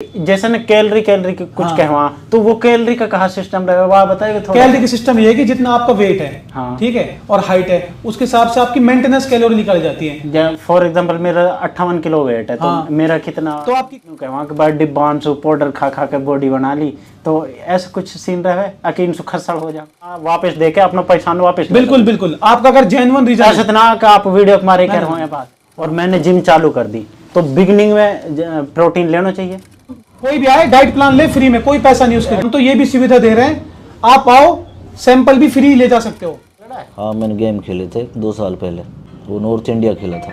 जैसे ना कैलोरी की कुछ कहवा, तो वो कैलोरी का कहाँ सिस्टम रहेगा वो आप बताइए थोड़ा। कैलोरी का सिस्टम ये है कि जितना आपका वेट है, ठीक है, और हाइट है, उसके हिसाब से आपकी मेंटेनेंस कैलोरी निकाली जाती है। फॉर एग्जांपल मेरा 58 किलो वेट है, तो मेरा कितना, तो आपकी कहवा के बाद डिब्बान से पाउडर खा के बॉडी बना ली, तो ऐसा कुछ सीन रहे अकीन से खसड़ हो जा वापस देके अपना पैसा वापस। बिल्कुल बिल्कुल, आपका अगर जेन्युइन रीजन ऐसा इतना का आप वीडियो मारे कर रहे हैं बात, और मैंने जिम चालू कर दी, तो बिगिनिंग में प्रोटीन लेना चाहिए। कोई भी आए डाइट प्लान ले फ्री में, कोई पैसा नहीं उसके, हम तो ये भी सुविधा दे रहे हैं, आप आओ सैंपल भी फ्री ले जा सकते हो। हाँ, मैंने गेम खेले थे 2 साल पहले, वो नॉर्थ इंडिया खेला था।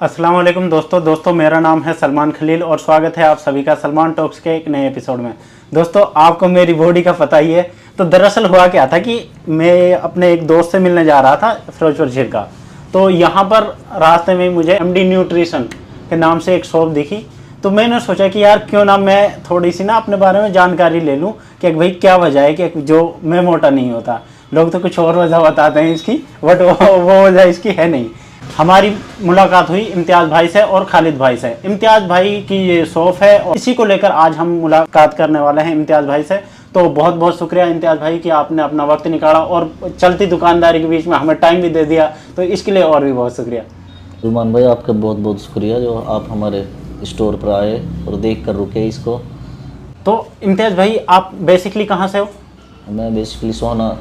अस्सलाम वालेकुम दोस्तों, मेरा नाम है सलमान खलील और स्वागत है आप सभी का सलमान टॉक्स के एक नए एपिसोड में। दोस्तों, आपको मेरी बॉडी का पता ही है, तो दरअसल हुआ क्या था कि मैं अपने एक दोस्त से मिलने जा रहा था फिरोजपुर झिरका, तो यहाँ पर रास्ते में मुझे एमडी न्यूट्रिशन के नाम से एक शॉप दिखी, तो मैंने सोचा कि यार क्यों ना मैं थोड़ी सी ना अपने बारे में जानकारी ले लूँ कि भाई क्या वजह है कि जो मैं मोटा नहीं होता। लोग तो कुछ और वजह बताते हैं इसकी, बट वो वजह इसकी है नहीं। हमारी मुलाकात हुई इम्तियाज़ भाई से और खालिद भाई से। इम्तियाज़ भाई की ये शॉप है और इसी को लेकर आज हम मुलाकात करने वाले हैं इम्तियाज़ भाई से। तो बहुत बहुत शुक्रिया इम्तियाज़ भाई कि आपने अपना वक्त निकाला और चलती दुकानदारी के बीच में हमें टाइम भी दे दिया, तो इसके लिए और भी बहुत शुक्रिया। सलमान भाई, आपका बहुत बहुत शुक्रिया जो आप हमारे स्टोर पर आए और देख कर रुके इसको। तो इम्तियाज़ भाई, आप बेसिकली कहाँ से हो? मैं बेसिकली सोना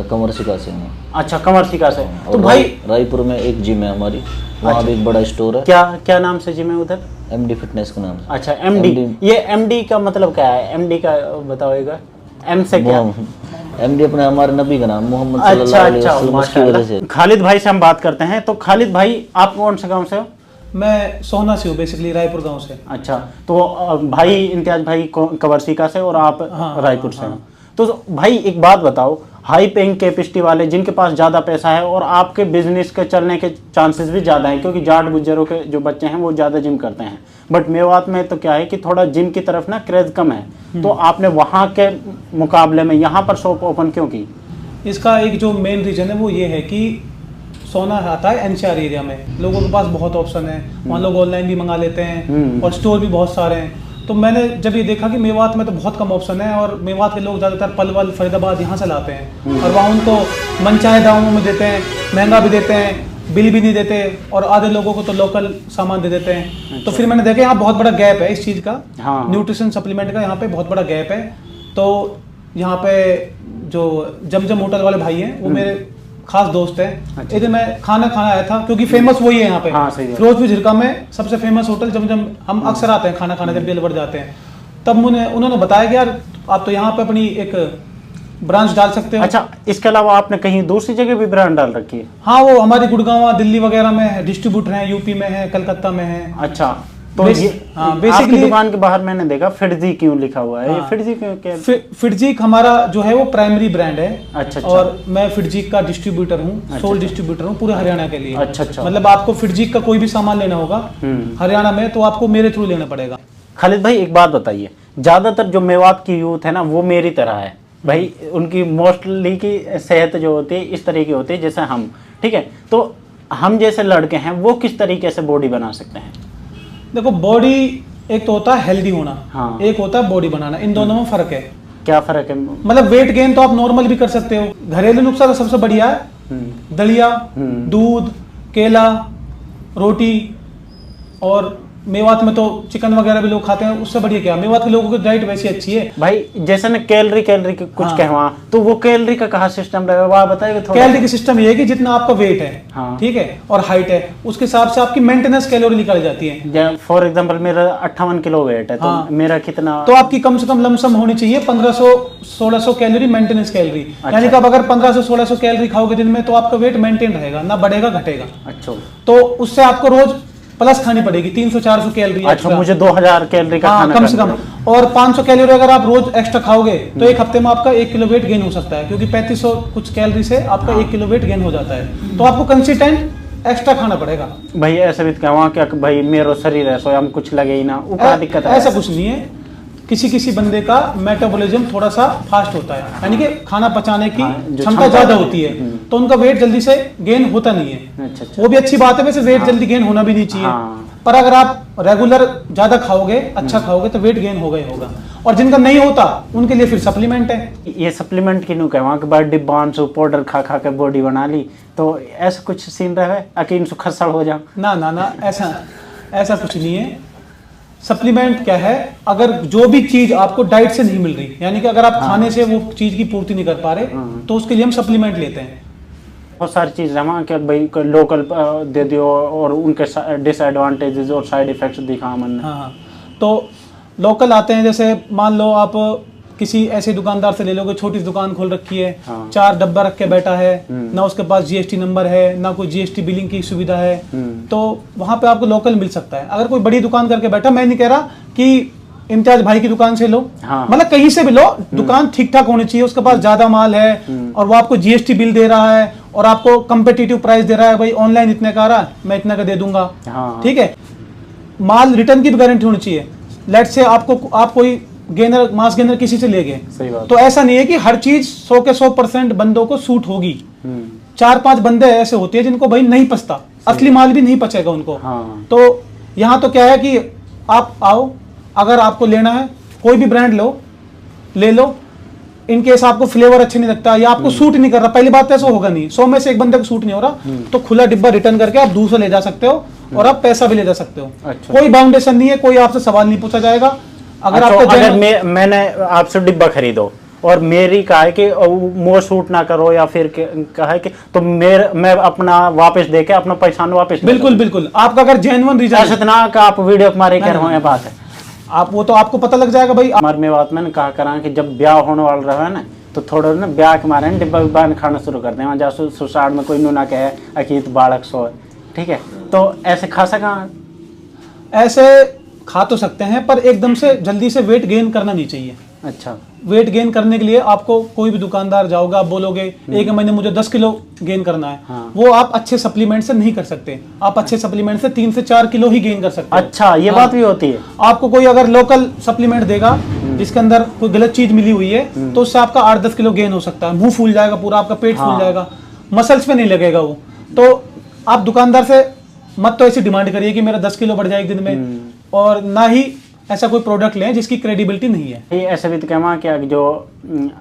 कमरसिका से हूँ। अच्छा, कमरसिका से। तो भाई रायपुर में एक जिम है हमारी, वहाँ भी एक बड़ा स्टोर है। क्या नाम से जिम है उधर? एमडी फिटनेस के नाम से। अच्छा, एमडी। ये एमडी का मतलब क्या है? एमडी का बताओगा, एम से क्या? एमडी अपने हमारे नबी का नाम मोहम्मद सल्लल्लाहु अलैहि वसल्लम की वजह से। खालिद भाई से हम बात करते हैं। तो खालिद भाई, आप कौन से गाँव से हो? मैं सोहना से हूँ, बेसिकली रायपुर गांव से। अच्छा, तो भाई इम्तियाज़ भाई कमरसिका से और आप रायपुर से। तो भाई एक बात बताओ, हाई पेइंग कैपेसिटी वाले जिनके पास ज़्यादा पैसा है और आपके बिजनेस के चलने के चांसेस भी ज़्यादा हैं, क्योंकि जाट गुज्जरों के जो बच्चे हैं वो ज़्यादा जिम करते हैं, बट मेवात में तो क्या है कि थोड़ा जिम की तरफ ना क्रेज कम है, तो आपने वहाँ के मुकाबले में यहाँ पर शॉप ओपन क्यों की? इसका एक जो मेन रीज़न है वो ये है कि सोना आता है एनसीआर एरिया में, लोगों के पास बहुत ऑप्शन है, वहाँ लोग ऑनलाइन भी मंगा लेते हैं और स्टोर भी बहुत सारे हैं। तो मैंने जब ये देखा कि मेवात में तो बहुत कम ऑप्शन है और मेवात के लोग ज़्यादातर पलवल फरीदाबाद यहाँ से लाते हैं और वहाँ उनको मनचाहे दामों में देते हैं, महंगा भी देते हैं, बिल भी नहीं देते, और आधे लोगों को तो लोकल सामान दे देते हैं। अच्छा। तो फिर मैंने देखा यहाँ बहुत बड़ा गैप है इस चीज़ का, न्यूट्रिशन सप्लीमेंट का यहाँ पे बहुत बड़ा गैप है। तो यहाँ पे जो जमजम होटल वाले भाई हैं वो मेरे खास दोस्त हैं। अच्छा। एक दिन मैं खाना आया था, क्योंकि फेमस वही है यहाँ पे। फिरोजपुर झिरका में सबसे फेमस होटल जमजम, हम अक्सर आते हैं खाना खाने जब दिल भर जाते हैं। तब उन्होंने बताया कि यार आप तो यहाँ पे अपनी एक ब्रांच डाल सकते हो। अच्छा, इसके अलावा आपने कहीं दूसरी जगह भी ब्रांच डाल रखी है? हाँ, वो हमारी गुड़गांव दिल्ली वगैरह में डिस्ट्रीब्यूटर हैं, यूपी में है, कलकत्ता में है। अच्छा, तो बेसिकली दुकान के बाहर मैंने देखा फिरजी क्यों लिखा हुआ है। ये फिरजी क्यों? क्या फिरजीक हमारा जो है वो प्राइमरी ब्रांड है। अच्छा। और मैं फिरजीक का डिस्ट्रीब्यूटर हूँ, सोल डिस्ट्रीब्यूटर हूँ पूरे हरियाणा के लिए। अच्छा। मतलब आपको फिरजीक का कोई भी सामान लेना होगा हरियाणा में तो आपको मेरे थ्रू लेना पड़ेगा। खालिद भाई, एक बात बताइए, ज्यादातर जो मेवात की यूथ है ना वो मेरी तरह है भाई, उनकी मोस्टली की सेहत जो होती है इस तरह की होती है जैसे हम, ठीक है, तो हम जैसे लड़के हैं वो किस तरीके से बॉडी बना सकते हैं? देखो, बॉडी एक तो होता है हेल्दी होना, एक होता है बॉडी बनाना, इन दोनों में फर्क है। क्या फर्क है? मतलब वेट गेन तो आप नॉर्मल भी कर सकते हो, घरेलू नुस्खा तो सबसे बढ़िया है, दलिया, दूध, केला, रोटी, और मेवात में तो चिकन वगैरह भी लोग खाते हैं, उससे बढ़िया क्या, मेवात के लोगों की डाइट वैसी अच्छी है भाई। जैसे ना कैलोरी के कुछ कहवा, तो वो कैलोरी का कहाँ सिस्टम रहेगा वो आप बताइए थोड़ा। कैलोरी का सिस्टम ये है कि जितना आपका वेट है, ठीक है, और हाइट है, उसके हिसाब से आपकी मेंटेनेंस कैलोरी निकाली जाती है। फॉर एग्जांपल मेरा 58 किलो वेट है, तो मेरा कितना, तो आपकी कम से कम लमसम होनी चाहिए 1500-1600 कैलोरी मेंटेनेंस कैलोरी। यानी कि आप अगर 1500-1600 कैलोरी खाओगे दिन में तो आपका वेट मेंटेन रहेगा, ना बढ़ेगा घटेगा। अच्छा, तो उससे आपको रोज प्लस खानी पड़ेगी 300-400 कैलोरी। अच्छा, मुझे 2000 कैलोरी का खाना कम से कम, और 500 कैलोरी अगर आप रोज एक्स्ट्रा खाओगे तो एक हफ्ते में आपका 1 किलो वेट गेन हो सकता है, क्योंकि 3500 कुछ कैलोरी से आपका 1 किलो वेट गेन हो जाता है। तो आपको कंसिस्टेंट एक्स्ट्रा खाना पड़ेगा भाई। ऐसे भी कहवा क्या भाई मेरा शरीर है सो हम कुछ लगे ही ना, वो क्या दिक्कत है? ऐसा कुछ नहीं है, किसी किसी बंदे का मेटाबॉलिज्म थोड़ा सा फास्ट होता है, यानी कि खाना पचाने की जो क्षमता ज्यादा होती है, तो उनका वेट जल्दी से गेन होता नहीं है। अच्छा। वो भी अच्छी बात है, वैसे वेट जल्दी गेन होना भी नहीं चाहिए। हाँ। पर अगर आप रेगुलर ज्यादा खाओगे, अच्छा खाओगे, तो वेट गेन होगा ही होगा। और जिनका नहीं होता उनके लिए फिर सप्लीमेंट है। ये सप्लीमेंट किनू कहवा कि बस डिब्बान से पाउडर खा खा के बॉडी बना ली, तो ऐसा कुछ सीन रहे अकीन से खसड़ हो जा? ना ना ना, ऐसा कुछ नहीं है। सप्लीमेंट क्या है, अगर जो भी चीज आपको डाइट से नहीं मिल रही, यानी कि अगर आप खाने से वो चीज की पूर्ति नहीं कर पा रहे, तो उसके लिए हम सप्लीमेंट लेते हैं। बहुत सारी चीज़ जमा कि भाई लोकल दे दियो और उनके डिसएडवांटेजेस और साइड इफेक्ट्स दिखा मन। हाँ, तो लोकल आते हैं, जैसे मान लो आप किसी ऐसे दुकानदार से ले लोगे, छोटी सी दुकान खोल रखी है, 4 डब्बा रख के बैठा है, ना उसके पास जीएसटी नंबर है, ना कोई जीएसटी बिलिंग की सुविधा है, तो वहां पे आपको लोकल मिल सकता है। अगर कोई बड़ी दुकान करके बैठा, मैं नहीं कह रहा कि इम्तियाज भाई की दुकान से लो, मतलब कहीं से भी लो, दुकान ठीक ठाक होनी चाहिए, उसके पास ज्यादा माल है और वो आपको जीएसटी बिल दे रहा है और आपको कंपेटिटिव प्राइस दे रहा है, भाई ऑनलाइन इतने का आ रहा है, मैं इतने का दे दूंगा। ठीक है, माल रिटर्न की भी गारंटी होनी चाहिए। लेट से आप कोई गेनर, मास गेनर किसी से ले गए, तो ऐसा नहीं है कि हर चीज 100 के 100% बंदों को सूट होगी। 4-5 बंदे ऐसे होते हैं जिनको भाई नहीं पचता, असली माल भी नहीं पचेगा उनको। तो यहाँ तो क्या है कि आप आओ, अगर आपको लेना है कोई भी ब्रांड लो, ले लो। इन केस आपको फ्लेवर अच्छा नहीं लगता या आपको सूट नहीं कर रहा, पहली बात तो ऐसा होगा नहीं, 100 में से एक बंदे को सूट नहीं हो रहा, तो खुला डिब्बा रिटर्न करके आप दूसरा ले जा सकते हो और आप पैसा भी ले जा सकते हो। अच्छा। कोई बाउंडेशन नहीं है, कोई आपसे सवाल नहीं पूछा जाएगा। अगर अच्छा, आपको अगर मैंने आपसे डिब्बा खरीदो और मेरी कहा है कि मोर सूट ना करो या फिर कहा है कि, तो मैं अपना वापस देके अपना पैसा वापस, बिल्कुल बिल्कुल, आपका अगर जेन्युइन रीजन ऐसा ना कि आप वीडियो हमारे कर रहे हैं, बात है आप वो तो आपको पता लग जाएगा भाई। हमारे में बात मैंने कहा करा कि जब ब्याह होने वाला रहा है ना, तो थोड़ा ना ब्याह के मारे डिब्बा विब्बा खाना शुरू कर दें, जहाँ सुसाड़ में कोई ना कहे अकीत बालक सो, ठीक है, तो ऐसे खा सका? ऐसे खा तो सकते हैं, पर एकदम से जल्दी से वेट गेन करना नहीं चाहिए। अच्छा, वेट गेन करने के लिए आपको कोई भी दुकानदार जाओगे, आप बोलोगे एक महीने मुझे 10 किलो गेन करना है, वो आप अच्छे सप्लीमेंट से नहीं कर सकते। आप अच्छे सप्लीमेंट से 3 से 4 किलो ही गेन कर सकते हैं। अच्छा, ये बात भी होती है। आपको कोई अगर लोकल सप्लीमेंट देगा जिसके अंदर कोई गलत चीज मिली हुई है, तो उससे आपका 8-10 किलो गेन हो सकता है, मुंह फूल जाएगा पूरा, आपका पेट फूल जाएगा, मसल्स पे नहीं लगेगा वो। तो आप दुकानदार से मत तो ऐसी डिमांड करिए कि मेरा 10 किलो बढ़ जाए एक दिन में, और ना ही ऐसा कोई प्रोडक्ट लें जिसकी क्रेडिबिलिटी नहीं है। ये ऐसे भी तो कहना क्या जो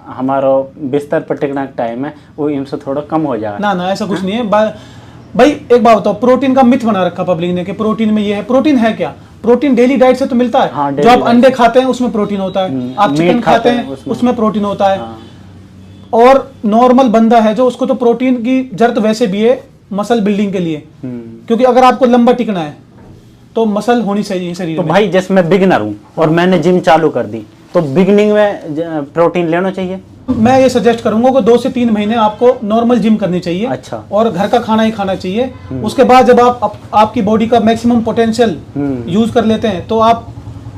हमारा बिस्तर पर टिकने का टाइम है वो इनसे थोड़ा कम हो जाएगा। ना ना, ऐसा कुछ नहीं है भाई। एक बात बताओ, प्रोटीन का मिथ बना रखा पब्लिक ने कि प्रोटीन में ये है। प्रोटीन है क्या? प्रोटीन डेली डाइट से तो मिलता है। हाँ, जो आप अंडे खाते हैं उसमें प्रोटीन होता है, आप चिकन खाते हैं उसमें प्रोटीन होता है। और नॉर्मल बंदा है जो, उसको तो प्रोटीन की जरूरत वैसे भी है मसल बिल्डिंग के लिए, क्योंकि अगर आपको लंबा टिकना है तो मसल होनी चाहिए शरीर में। तो भाई जैसे मैं बिगिनर हूँ और मैंने जिम चालू कर दी, तो बिगिनिंग में प्रोटीन लेना चाहिए? मैं ये सजेस्ट करूंगा कि 2 से 3 महीने आपको नॉर्मल जिम करनी चाहिए। अच्छा। और घर का खाना ही खाना चाहिए। उसके बाद जब आपकी बॉडी का मैक्सिमम पोटेंशियल यूज कर लेते हैं, तो आप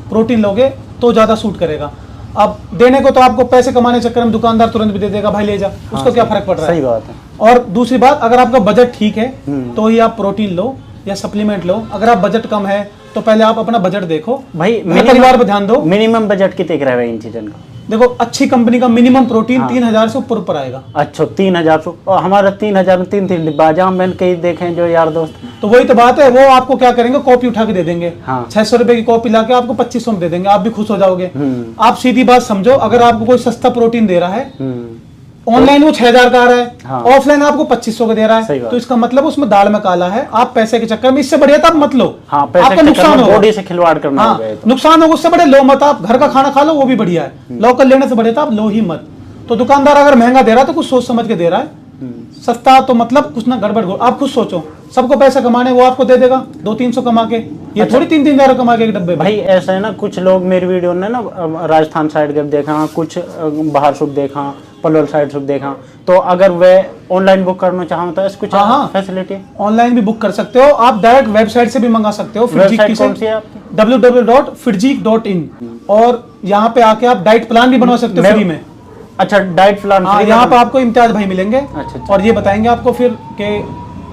प्रोटीन लोगे तो ज्यादा सूट करेगा। अब देने को तो आपको पैसे कमाने के चक्कर में दुकानदार तुरंत भी दे देगा, भाई ले जा, उसको क्या फर्क पड़ रहा है? सही बात है। और दूसरी बात, अगर आपका बजट ठीक है तो ही आप प्रोटीन लो या सप्लीमेंट लो। अगर आप बजट कम है तो पहले आप अपना बजट देखो भाई, परिवार पर ध्यान दो। मिनिमम बजट कितने का है इन चीजों का? देखो, अच्छी कंपनी का मिनिमम प्रोटीन 3000 से ऊपर आएगा। अच्छा, 3000 से? और हमारा 3000 में 3 डिब्बा जाम मैंने कई देखे जो यार दोस्त। तो वही तो बात है, वो आपको क्या करेंगे, कॉपी उठा के दे देंगे। हाँ। 600 रुपए की कॉपी लाके आपको 2500 में दे देंगे, आप भी खुश हो जाओगे। आप सीधी बात समझो, अगर आपको कोई सस्ता प्रोटीन दे रहा है, ऑनलाइन वो 6000 का आ रहा है, ऑफलाइन आपको 2500 का दे रहा है, तो इसका मतलब उसमें दाल में काला है। आप पैसे के चक्कर में, इससे बढ़िया तो आप मत लो। हाँ, आपका नुकसान होगा, बॉडी से खिलवाड़ करना हाँ, नुकसान होगा, उससे बड़े लो मत। आप घर का खाना खा लो, वो भी बढ़िया है। लोकल लेने से बढ़िया था आप लो ही मत। तो दुकानदार अगर महंगा दे रहा है तो कुछ सोच समझ के दे रहा है। सस्ता तो मतलब कुछ ना गड़बड़। आप खुद सोचो, सबको पैसे कमाने, वो आपको दे देगा 200-300 कमा के, ये थोड़ी 3-3000 कमा के एक डब्बे। भाई ऐसा है ना, कुछ लोग मेरी वीडियो ने ना राजस्थान साइड के देखा, कुछ बाहर सुख देखा, पलवल साइड सुख देखा, तो अगर वे ऑनलाइन बुक करना चाहो तो इसको कुछ फैसिलिटी ऑनलाइन भी बुक कर सकते हो। आप डायरेक्ट वेबसाइट से भी मंगा सकते हो। वेबसाइट कौन सी है आपकी? www.fitgeek.in। और यहाँ पे आके आप डाइट प्लान भी बनवा सकते हो फ्री में। अच्छा, डाइट प्लान फ्री? यहाँ पे आपको इम्तियाज भाई मिलेंगे। अच्छा। और ये बताएंगे आपको फिर कि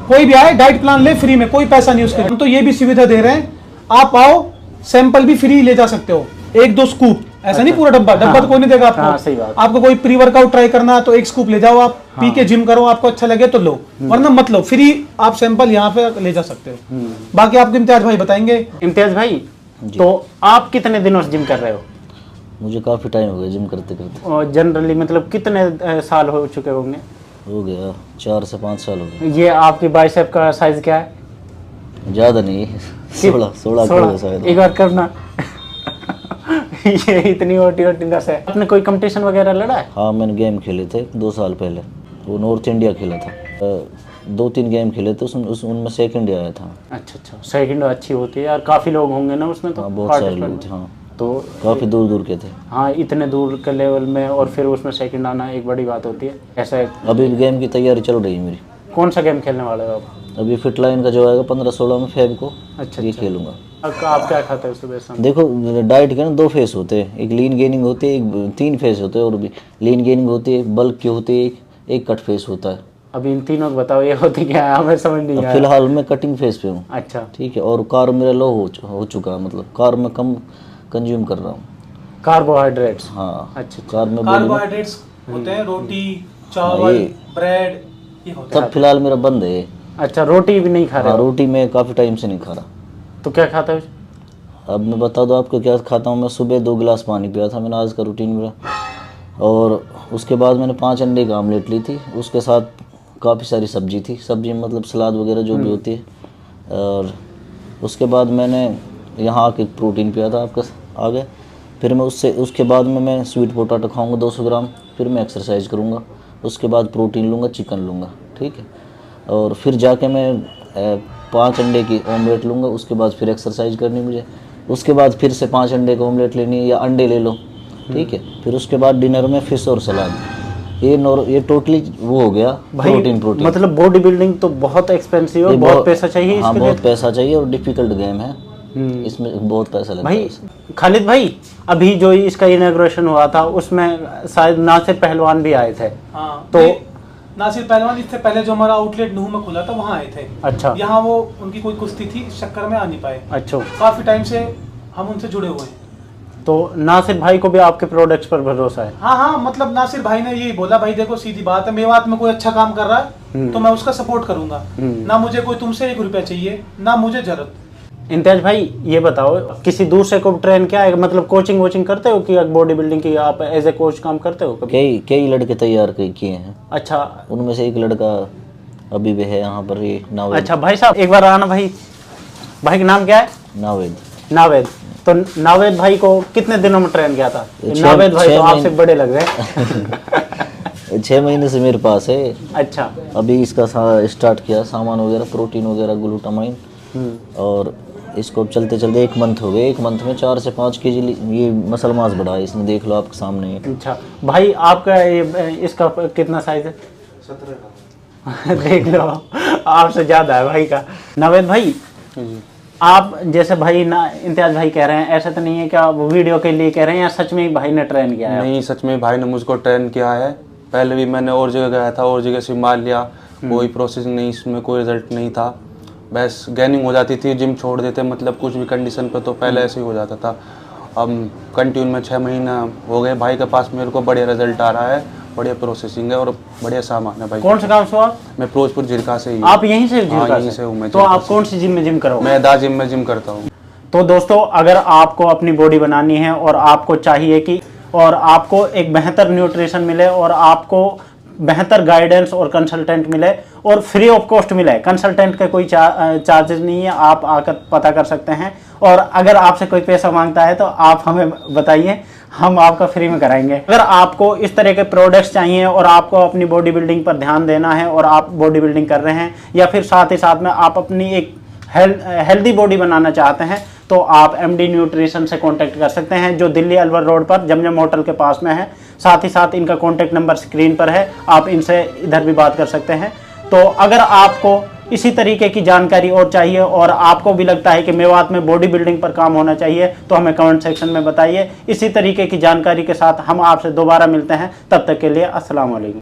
कोई भी आए डाइट प्लान ले फ्री में, कोई पैसा नहीं उसके। हम तो ये भी सुविधा दे रहे हैं, आप आओ, सैंपल भी फ्री ले जा सकते हो। 1-2 स्कूप ऐसा नहीं पूरा डब्बा हाँ, तो कोई नहीं देगा आपको। हाँ, सही बात। आपको कोई प्री वर्कआउट ट्राई करना है तो एक स्कूप ले जाओ, आप पी के जिम करो, आपको अच्छा लगे तो लो, वरना मत लो। फ्री आप सैंपल यहाँ पे ले जा सकते हो। बाकी आपको इम्तियाज भाई बताएंगे। इम्तियाज भाई, तो आप कितने दिनों से जिम कर रहे हो? मुझे काफ़ी टाइम हो गया जिम करते करते। और जनरली मतलब कितने साल हो चुके होंगे? हो गया 4 से 5 साल हो गए। ये आपकी बाइसेप का साइज क्या है? ज़्यादा नहीं, 16 किलो शायद। एक बार करना। ये इतनी मोटी नस है। आपने कोई कंपटीशन वगैरह लड़ा है? हाँ, मैंने गेम खेले थे 2 साल पहले, वो नॉर्थ इंडिया खेला था। 2-3 गेम खेले थे, उनमें सेकंड आया था। अच्छा, सेकंड अच्छी होती है यार, काफी लोग होंगे ना उसमें तो? हाँ, बहुत सारे लोग थे। हाँ, तो काफ़ी दूर दूर के थे। हाँ, इतने दूर के लेवल में और फिर उसमें सेकंड आना एक बड़ी बात होती है। ऐसा अभी भी गेम की तैयारी चल रही है मेरी। कौन सा गेम खेलने वाले हो आप? अभी फिट लाइन का जो आएगा 15-16 में फेब को, अच्छा, ये खेलूंगा। आप क्या खाते हो सुबह शाम? देखो, डाइट के ना 2 फेस होते हैं, एक लीन गेनिंग होती है, एक 3 फेस होते हैं, और भी लीन गेनिंग होती है, बल्क की होती है, एक कट फेस होता है। अभी इन तीनों को बताओ, ये होती क्या है, हमें समझ नहीं आया। फिलहाल मैं कटिंग फेस पे हूँ। अच्छा, ठीक है, और कार्ब मेरा लो हो चुका है, मतलब कार्ब में कम कंज्यूम कर रहा हूँ। कार्बोहाइड्रेट्स। हाँ, अच्छा, कार्ब में कार्बोहाइड्रेट्स होते हैं, रोटी, चावल, ये ब्रेड, ये होता है। तब फिलहाल मेरा बंद है। अच्छा, रोटी भी नहीं खा रहे हाँ, हो? रोटी मैं काफ़ी टाइम से नहीं खा रहा। तो क्या खाते हो? अब मैं बता दूँ आपको क्या खाता हूँ। मैं सुबह 2 गिलास पानी पिया था मैंने, आज का रूटीन मेरा। और उसके बाद मैंने 5 अंडे की आमलेट ली थी, उसके साथ काफ़ी सारी सब्जी थी, सब्जी मतलब सलाद वगैरह जो भी होती है। और उसके बाद मैंने यहाँ आके प्रोटीन पिया था आपका आगे। फिर मैं उसके बाद में मैं स्वीट पोटैटो खाऊंगा 200 ग्राम, फिर मैं एक्सरसाइज करूँगा, उसके बाद प्रोटीन लूँगा, चिकन लूँगा, ठीक है। और फिर जाके मैं 5 अंडे की ऑमलेट लूँगा, उसके बाद फिर एक्सरसाइज करनी मुझे, उसके बाद फिर से 5 अंडे की ऑमलेट लेनी है, या अंडे ले लो, ठीक है। फिर उसके बाद डिनर में फिश और सलाद। ये टोटली वो हो गया प्रोटीन। मतलब बॉडी बिल्डिंग तो बहुत एक्सपेंसिव है, बहुत पैसा चाहिए। हाँ, इसके बहुत लिए पैसा चाहिए और डिफिकल्ट गेम है, इसमें बहुत पैसा लगता है। भाई खालिद भाई, अभी जो इसका इनॉग्रेशन हुआ था उसमें शायद नासिर पहलवान भी आए थे। हाँ, तो नासिर पहलवान इससे पहले जो हमारा आउटलेट नूह में खुला था वहाँ आए थे। अच्छा, यहाँ वो उनकी कोई कुश्ती थी, इस चक्कर में आ नहीं पाए। अच्छा, काफी टाइम से हम उनसे जुड़े हुए हैं। तो नासिर भाई को भी आपके प्रोडक्ट्स पर भरोसा है? हाँ, मतलब नासिर भाई ने यही बोला, भाई देखो सीधी बात है, मेवात में कोई अच्छा काम कर रहा है तो मैं उसका सपोर्ट करूंगा, ना मुझे कोई तुमसे 1 रुपया चाहिए, ना मुझे जरूरत। इम्तियाज भाई, ये बताओ, किसी दूसरे को ट्रेन क्या है, मतलब कोचिंग वोचिंग करते हो कि बॉडी बिल्डिंग की आप एज ए कोच काम करते हो कभी? कई लड़के तैयार किए हैं। अच्छा, उनमें से एक लड़का अभी भी है यहाँ पर, ये नावेद। अच्छा भाई साहब, एक बार आना। भाई का नाम क्या है? नावेद। तो नावेद भाई को कितने दिनों में ट्रेन किया था? नावेद भाई तो आपसे बड़े लग रहे हैं। 6 महीने से मेरे पास है। अच्छा, अभी इसका स्टार्ट किया, सामान वगैरह, प्रोटीन वगैरह, ग्लूटामाइन, और इसको चलते चलते 1 मंथ हो गए। 1 मंथ में 4 से 5 केजी ये मसल मास बढ़ा है इसने, देख लो आपके सामने। अच्छा भाई, आपका इसका कितना साइज है? 17 देख लो, आपसे ज्यादा है भाई का। नावेद भाई, आप जैसे भाई ना इम्तियाज भाई कह रहे हैं, ऐसा तो नहीं है कि आप वीडियो के लिए कह रहे हैं या सच में ही भाई ने ट्रेन किया है? नहीं, सच में भाई ने मुझको ट्रेन किया है। पहले भी मैंने और जगह गया था, और जगह से मार लिया, कोई प्रोसेस नहीं, इसमें कोई रिजल्ट नहीं था, बस गेनिंग हो जाती थी, जिम छोड़ देते, मतलब कुछ भी कंडीशन पे, तो पहले ऐसे ही हो जाता था। अब कंटिन्यू में 6 महीना हो गए भाई के पास, मेरे को बढ़िया रिजल्ट आ रहा है, बढ़िया प्रोसेसिंग है और बढ़िया सामान है भाई। कौन से काम से आप? मैं फिरोजपुर झिरका से ही। आप यहीं से? हाँ, यहीं से हूँ मैं। तो आप कौन सी जिम में जिम करो? मैं दा जिम में जिम करता हूँ। तो दोस्तों, अगर आपको अपनी बॉडी बनानी है और आपको चाहिए कि और आपको एक बेहतर न्यूट्रिशन मिले और आपको बेहतर गाइडेंस और कंसल्टेंट मिले और फ्री ऑफ कॉस्ट मिले, कंसल्टेंट का कोई चार्जेस नहीं है, आप आकर पता कर सकते हैं। और अगर आपसे कोई पैसा मांगता है तो आप हमें बताइए, हम आपका फ्री में कराएंगे। अगर आपको इस तरह के प्रोडक्ट्स चाहिए और आपको अपनी बॉडी बिल्डिंग पर ध्यान देना है और आप बॉडी बिल्डिंग कर रहे हैं, या फिर साथ ही साथ में आप अपनी एक हेल्दी बॉडी बनाना चाहते हैं, तो आप एमडी न्यूट्रिशन से कांटेक्ट कर सकते हैं, जो दिल्ली अलवर रोड पर जमजम होटल के पास में है। साथ ही साथ इनका कांटेक्ट नंबर स्क्रीन पर है, आप इनसे इधर भी बात कर सकते हैं। तो अगर आपको इसी तरीके की जानकारी और चाहिए और आपको भी लगता है कि मेवात में बॉडी बिल्डिंग पर काम होना चाहिए, तो हमें कमेंट सेक्शन में बताइए। इसी तरीके की जानकारी के साथ हम आपसे दोबारा मिलते हैं, तब तक के लिए अस्सलाम वालेकुम।